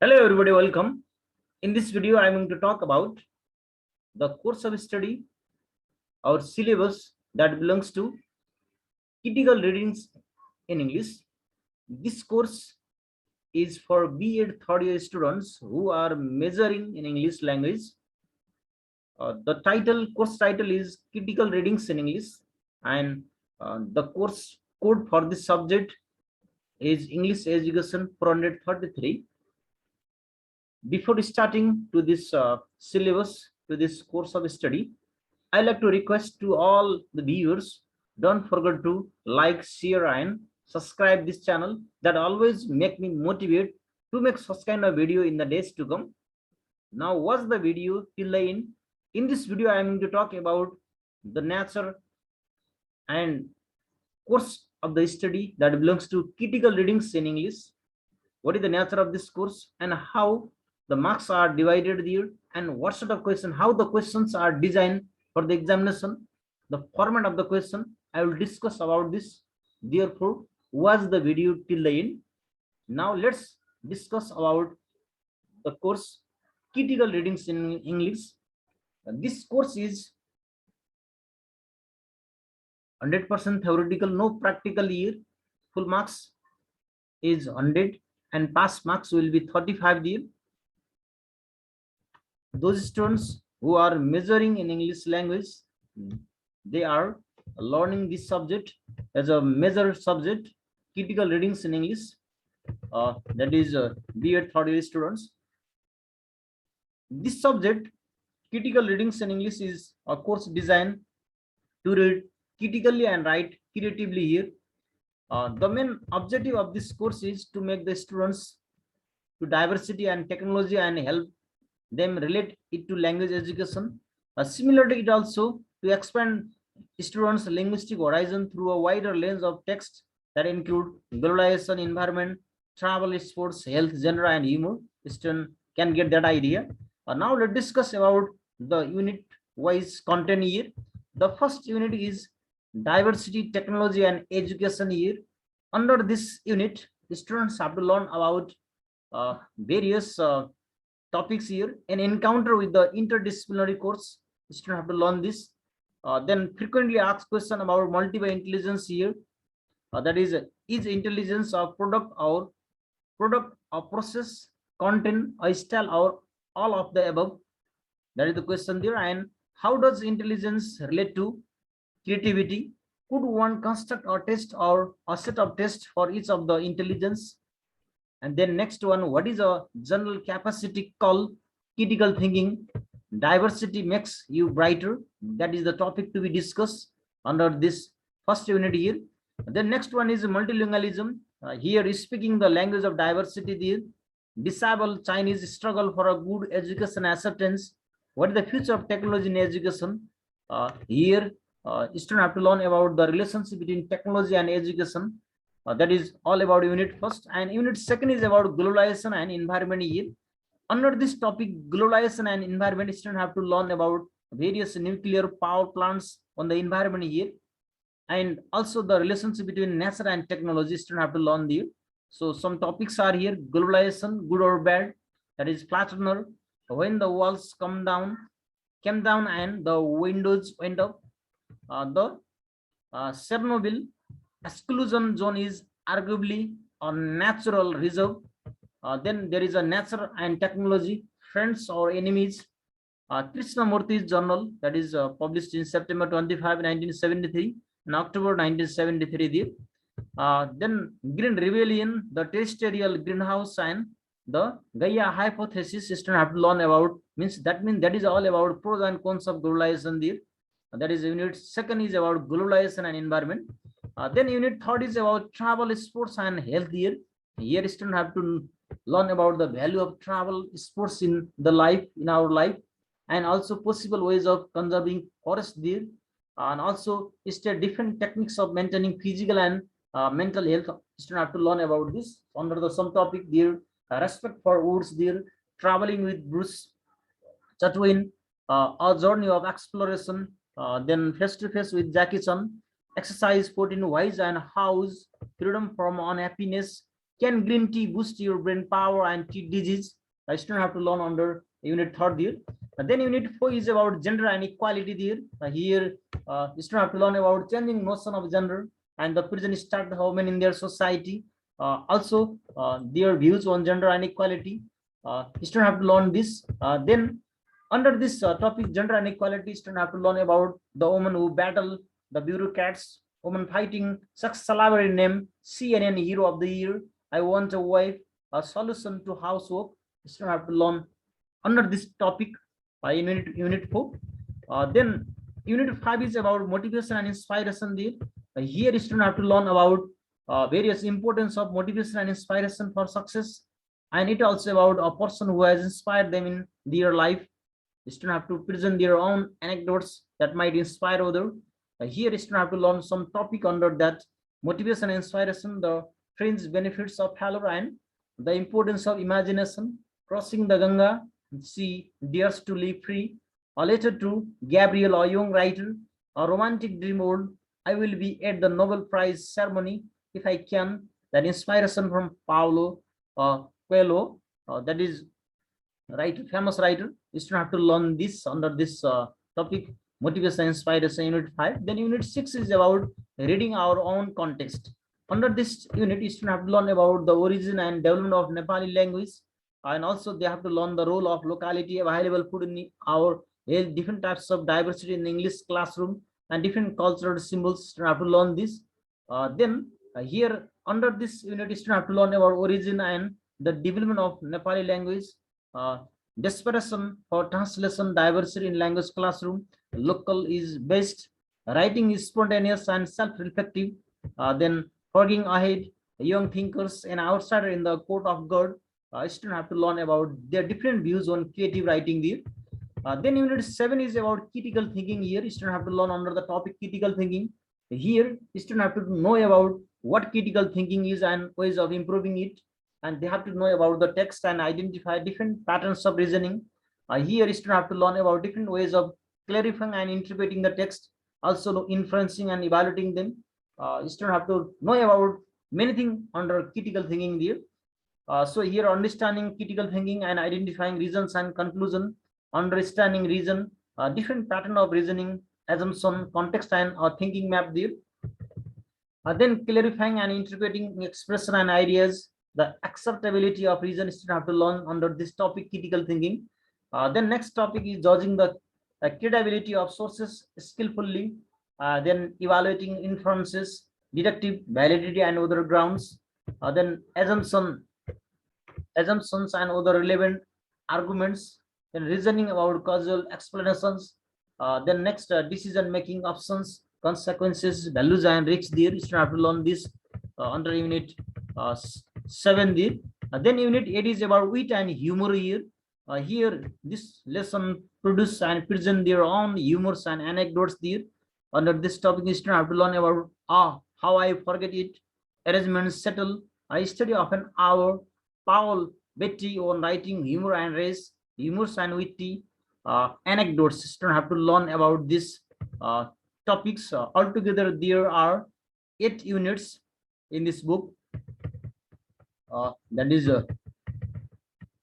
Hello everybody, welcome. In this video, I am going to talk about the course of study or syllabus that belongs to critical readings in English. This course is for B.Ed third year students who are majoring in English language. The course title is Critical Readings in English, and the course code for this subject is English Education 433. Before starting to this syllabus, to this course of study, I like to request to all the viewers, don't forget to like, share, and subscribe this channel. That always make me motivate to make such kind of video in the days to come. Now, watch the video till the end. In this video, I am going to talk about the nature and course of the study that belongs to critical readings in English. What is the nature of this course and how the marks are divided there, and what sort of question, how the questions are designed for the examination, the format of the question. I will discuss about this. Therefore, watch the video till the end. Now let's discuss about the course critical readings in English. This course is 100% theoretical, no practical year. Full marks is 100 and pass marks will be 35 there. Those students who are majoring in English language, they are learning this subject as a major subject, critical readings in English. That is B.Ed third year students. This subject, critical readings in English, is a course designed to read critically and write creatively here. The main objective of this course is to make the students to diversity and technology and help them relate it to language education. Similarly, it also to expand students' linguistic horizon through a wider lens of text that include globalization, environment, travel, sports, health, gender, and humor. Students can get that idea. Now let's discuss about the unit-wise content here. The first unit is diversity, technology, and education here. Under this unit, the students have to learn about various topics here. An encounter with the interdisciplinary course, students have to learn this. Then frequently asked question about multiple intelligence here. That is intelligence a product or process, content, or style, or all of the above? That is the question there. And how does intelligence relate to creativity? Could one construct a test or a set of tests for each of the intelligence? And then next one, what is a general capacity called critical thinking? Diversity makes you brighter. That is the topic to be discussed under this first unit here. Then next one is multilingualism. Here is speaking the language of diversity there. Disabled Chinese struggle for a good education acceptance. What is the future of technology in education? Here, students have to learn about the relationship between technology and education. That is all about unit first, and unit second is about globalization and environment here. Under this topic, globalization and environment, students have to learn about various nuclear power plants on the environment here, and also the relationship between nature and technology. Students have to learn there. So some topics are here: globalization, good or bad. That is Flattener, when the walls came down and the windows went up. The Chernobyl exclusion zone is arguably a natural reserve. Then there is a nature and technology, friends or enemies. Krishnamurthy's journal, that is published in September 25, 1973, in October 1973 there. Then Green Rebellion, the terrestrial greenhouse, and the Gaia hypothesis. Students have to learn about, means that is all about pros and cons of globalization there. That is unit second is about globalization and environment. Then unit third is about travel, sports, and health here. Here students have to learn about the value of travel, sports in the life, in our life, and also possible ways of conserving forest there, and also different techniques of maintaining physical and mental health. Students have to learn about this under the some topic there. Respect for woods there, traveling with Bruce Chatwin, a journey of exploration. Then face to face with Jackie Chan, exercise 14 whys and hows, freedom from unhappiness, Can green tea boost your brain power and treat disease? I still have to learn under unit 3rd there. Then unit 4 is about gender and equality there. Here you still have to learn about changing notion of gender and the prison start the women in their society. Also their views on gender and equality. You still have to learn this. Then under this topic, gender and equality, students have to learn about the women who battle the bureaucrats, women fighting, sex slavery name, CNN Hero of the Year, I Want a Wife, a solution to housework. Students have to learn under this topic in unit 4. Then unit 5 is about motivation and inspiration there. Here students have to learn about various importance of motivation and inspiration for success. And it also about a person who has inspired them in their life. Students have to present their own anecdotes that might inspire others. Here, students have to learn some topic under that motivation and inspiration, the fringe benefits of failure and the importance of imagination, crossing the Ganga, she dares to live free, a letter to Gabriel, a young writer, a romantic dream old, I will be at the Nobel Prize ceremony if I can, that inspiration from Paulo Coelho, that is famous writer. You still have to learn this under this topic, motivation and inspiration, unit 5. Then unit 6 is about reading our own context. Under this unit, you still have to learn about the origin and development of Nepali language, and also they have to learn the role of locality, available food in our different types of diversity in the English classroom, and different cultural symbols. You have to learn this. Then here under this unit, you still have to learn about origin and the development of Nepali language. Desperation for translation, diversity in language classroom, local is best, writing is spontaneous and self-reflective, then forging ahead, young thinkers and outsider in the court of God. Students have to learn about their different views on creative writing there. Then unit 7 is about critical thinking. Here students have to learn under the topic critical thinking. Here students have to know about what critical thinking is and ways of improving it, and they have to know about the text and identify different patterns of reasoning. Here students have to learn about different ways of clarifying and interpreting the text, also inferencing and evaluating them. Students have to know about many things under critical thinking there. So here understanding critical thinking and identifying reasons and conclusion, understanding reason, different pattern of reasoning, assumption, context and thinking map there. Then clarifying and interpreting expression and ideas, the acceptability of reason, students have to learn under this topic critical thinking. Then next topic is judging the credibility of sources skillfully, then evaluating inferences, deductive validity and other grounds, then assumptions and other relevant arguments, then reasoning about causal explanations, then next decision making options, consequences, values and risks there. You have to learn this under unit 7 there. Then unit 8 is about wit and humor here. Here this lesson produce and present their own humors and anecdotes there. Under this topic, you have to learn about how I forget it, arrangement settle, I study of an hour, Paul Betty on writing humor and race, humors and witty anecdotes. Students have to learn about this topics. Altogether, there are 8 units in this book. That is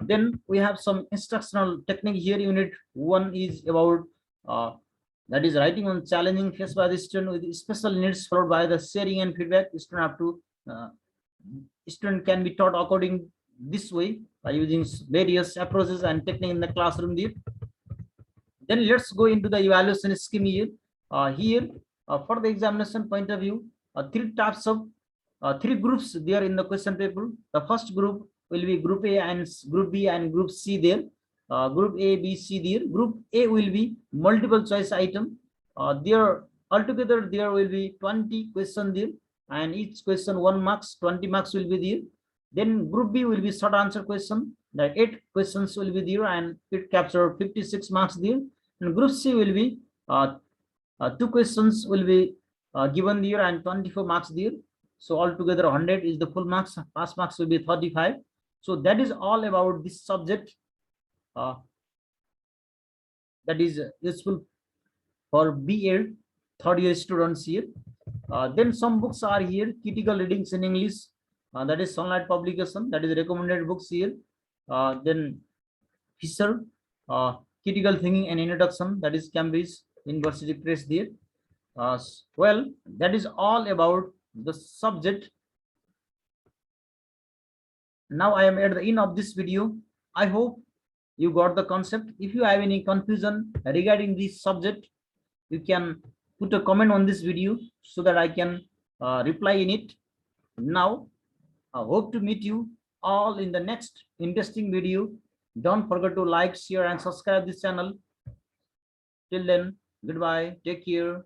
then we have some instructional technique here. Unit 1 is about that is writing on challenging faced by the student with special needs, followed by the sharing and feedback. Student have to student can be taught according this way by using various approaches and technique in the classroom there. Then let's go into the evaluation scheme here. For the examination point of view, 3 types of 3 groups there in the question paper. The first group will be group A and group B and group C there. Group A, B, C there. Group A will be multiple choice item. There altogether there will be 20 questions there, and each question 1 marks, 20 marks will be there. Then group B will be short answer question. The 8 questions will be there and it capture 56 marks there. And group C will be 2 questions will be given there and 24 marks there. So altogether 100 is the full marks. Pass marks will be 35. So that is all about this subject. That is useful for BA 3rd year students here. Then some books are here. Critical readings in English, that is Sunlight publication, that is recommended books here. Then Fisher, Critical Thinking and Introduction, that is Cambridge University Press there. Well, that is all about the subject. Now I am at the end of this video. I hope you got the concept. If you have any confusion regarding this subject, you can put a comment on this video so that I can reply in it. Now I hope to meet you all in the next interesting video. Don't forget to like, share and subscribe this channel. Till then, goodbye, take care.